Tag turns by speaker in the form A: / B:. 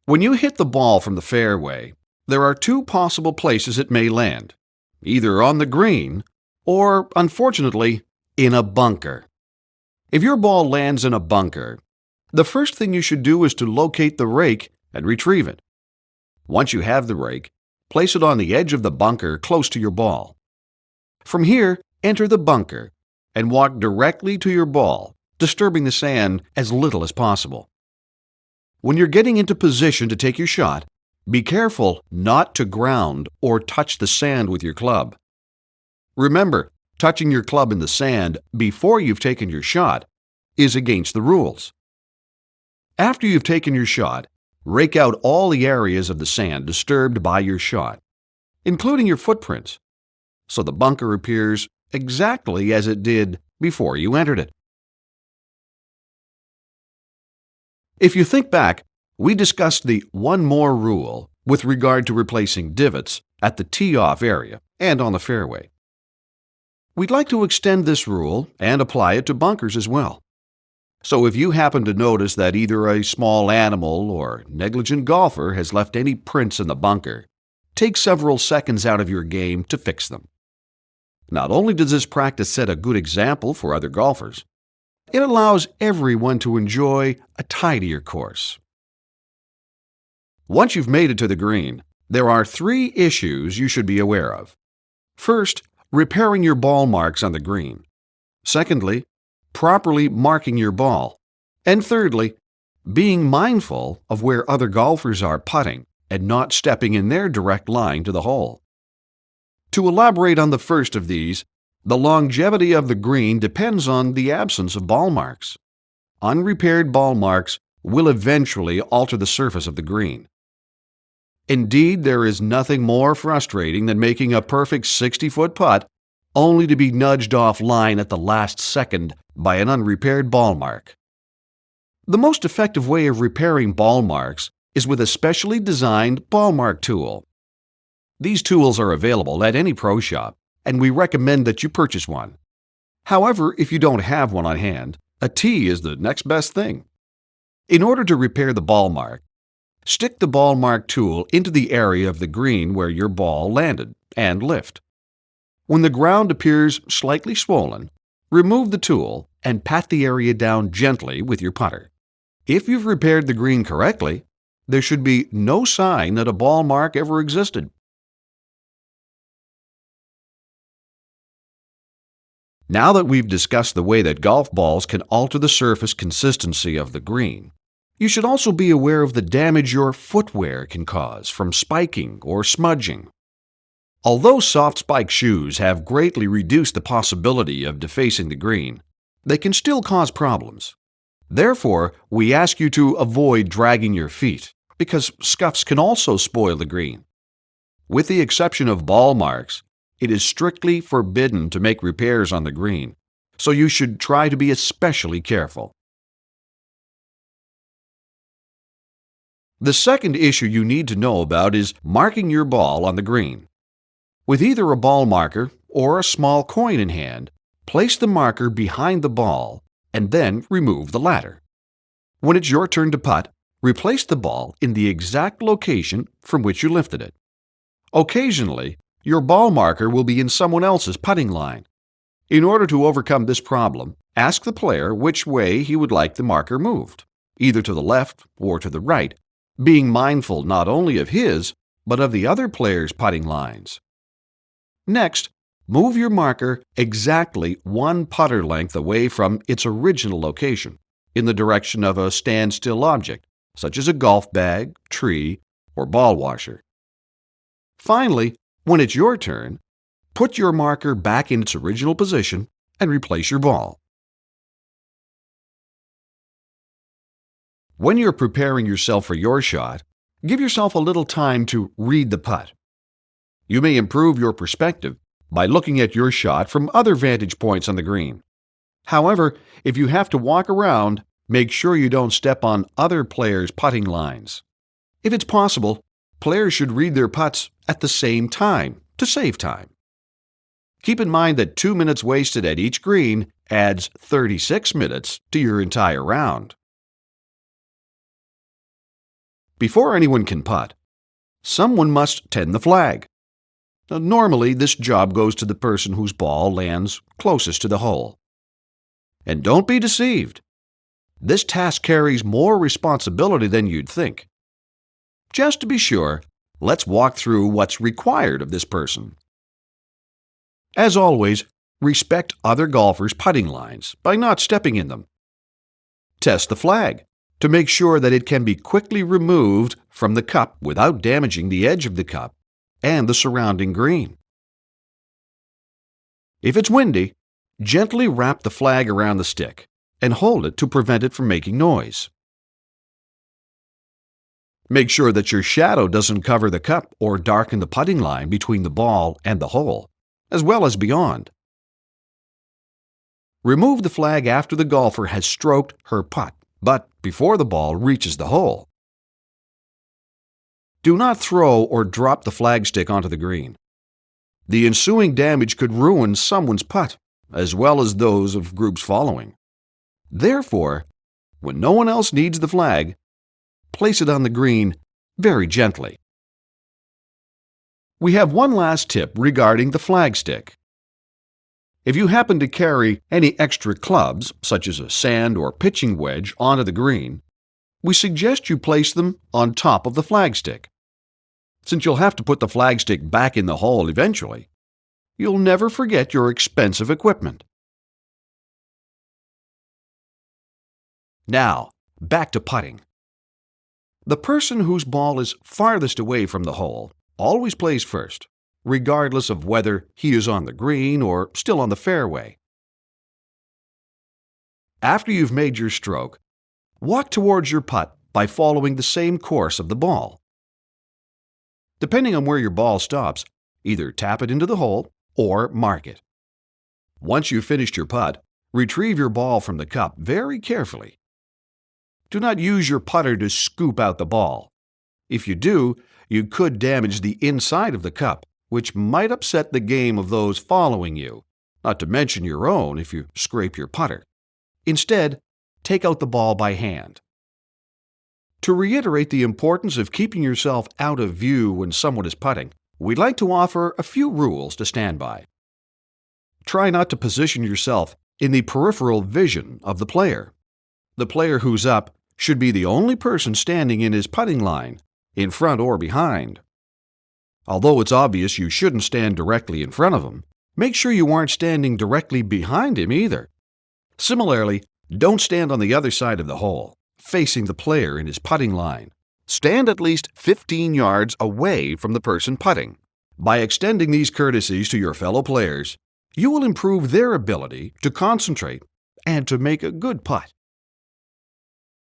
A: When you hit the ball from the fairway, there are two possible places it may land, either on the green or, unfortunately, in a bunker. If your ball lands in a bunker, the first thing you should do is to locate the rake and retrieve it. Once you have the rake, place it on the edge of the bunker close to your ball. From here, enter the bunker and walk directly to your ball, disturbing the sand as little as possible. When you're getting into position to take your shot, be careful not to ground or touch the sand with your club. Remember, touching your club in the sand before you've taken your shot is against the rules. After you've taken your shot, rake out all the areas of the sand disturbed by your shot, including your footprints, so the bunker appears exactly as it did before you entered it. If you think back, we discussed the one more rule with regard to replacing divots at the tee-off area and on the fairway. We'd like to extend this rule and apply it to bunkers as well. So if you happen to notice that either a small animal or negligent golfer has left any prints in the bunker, take several seconds out of your game to fix them. Not only does this practice set a good example for other golfers, it allows everyone to enjoy a tidier course. Once you've made it to the green, there are three issues you should be aware of. First, repairing your ball marks on the green. Secondly, properly marking your ball. And thirdly, being mindful of where other golfers are putting and not stepping in their direct line to the hole. To elaborate on the first of these, the longevity of the green depends on the absence of ball marks. Unrepaired ball marks will eventually alter the surface of the green. Indeed, there is nothing more frustrating than making a perfect 60-foot putt only to be nudged offline at the last second by an unrepaired ball mark. The most effective way of repairing ball marks is with a specially designed ball mark tool. These tools are available at any pro shop, and we recommend that you purchase one. However, if you don't have one on hand, a tee is the next best thing. In order to repair the ball mark, stick the ball mark tool into the area of the green where your ball landed and lift. When the ground appears slightly swollen, remove the tool and pat the area down gently with your putter. If you've repaired the green correctly, there should be no sign that a ball mark ever existed. Now that we've discussed the way that golf balls can alter the surface consistency of the green, you should also be aware of the damage your footwear can cause from spiking or smudging. Although soft spike shoes have greatly reduced the possibility of defacing the green, they can still cause problems. Therefore, we ask you to avoid dragging your feet, because scuffs can also spoil the green. With the exception of ball marks, it is strictly forbidden to make repairs on the green, so you should try to be especially careful. The second issue you need to know about is marking your ball on the green. With either a ball marker or a small coin in hand, place the marker behind the ball and then remove the latter. When it's your turn to putt, replace the ball in the exact location from which you lifted it. Occasionally, your ball marker will be in someone else's putting line. In order to overcome this problem, ask the player which way he would like the marker moved, either to the left or to the right, being mindful not only of his, but of the other player's putting lines. Next, move your marker exactly one putter length away from its original location, in the direction of a standstill object, such as a golf bag, tree, or ball washer. Finally, when it's your turn, put your marker back in its original position and replace your ball. When you're preparing yourself for your shot, give yourself a little time to read the putt. You may improve your perspective by looking at your shot from other vantage points on the green. However, if you have to walk around, make sure you don't step on other players' putting lines. If it's possible, players should read their putts at the same time to save time. Keep in mind that 2 minutes wasted at each green adds 36 minutes to your entire round. Before anyone can putt, someone must tend the flag. Now, normally, this job goes to the person whose ball lands closest to the hole. And don't be deceived. This task carries more responsibility than you'd think. Just to be sure, let's walk through what's required of this person. As always, respect other golfers' putting lines by not stepping in them. Test the flag to make sure that it can be quickly removed from the cup without damaging the edge of the cup and the surrounding green. If it's windy, gently wrap the flag around the stick and hold it to prevent it from making noise. Make sure that your shadow doesn't cover the cup or darken the putting line between the ball and the hole, as well as beyond. Remove the flag after the golfer has stroked her putt, but before the ball reaches the hole. Do not throw or drop the flagstick onto the green. The ensuing damage could ruin someone's putt, as well as those of groups following. Therefore, when no one else needs the flag, place it on the green very gently. We have one last tip regarding the flagstick. If you happen to carry any extra clubs, such as a sand or pitching wedge, onto the green, we suggest you place them on top of the flagstick. Since you'll have to put the flagstick back in the hole eventually, you'll never forget your expensive equipment. Now, back to putting. The person whose ball is farthest away from the hole always plays first, regardless of whether he is on the green or still on the fairway. After you've made your stroke, walk towards your putt by following the same course of the ball. Depending on where your ball stops, either tap it into the hole or mark it. Once you've finished your putt, retrieve your ball from the cup very carefully. Do not use your putter to scoop out the ball. If you do, you could damage the inside of the cup, which might upset the game of those following you, not to mention your own if you scrape your putter. Instead, take out the ball by hand. To reiterate the importance of keeping yourself out of view when someone is putting, we'd like to offer a few rules to stand by. Try not to position yourself in the peripheral vision of the player. The player who's up should be the only person standing in his putting line, in front or behind. Although it's obvious you shouldn't stand directly in front of him, make sure you aren't standing directly behind him either. Similarly, don't stand on the other side of the hole, facing the player in his putting line. Stand at least 15 yards away from the person putting. By extending these courtesies to your fellow players, you will improve their ability to concentrate and to make a good putt.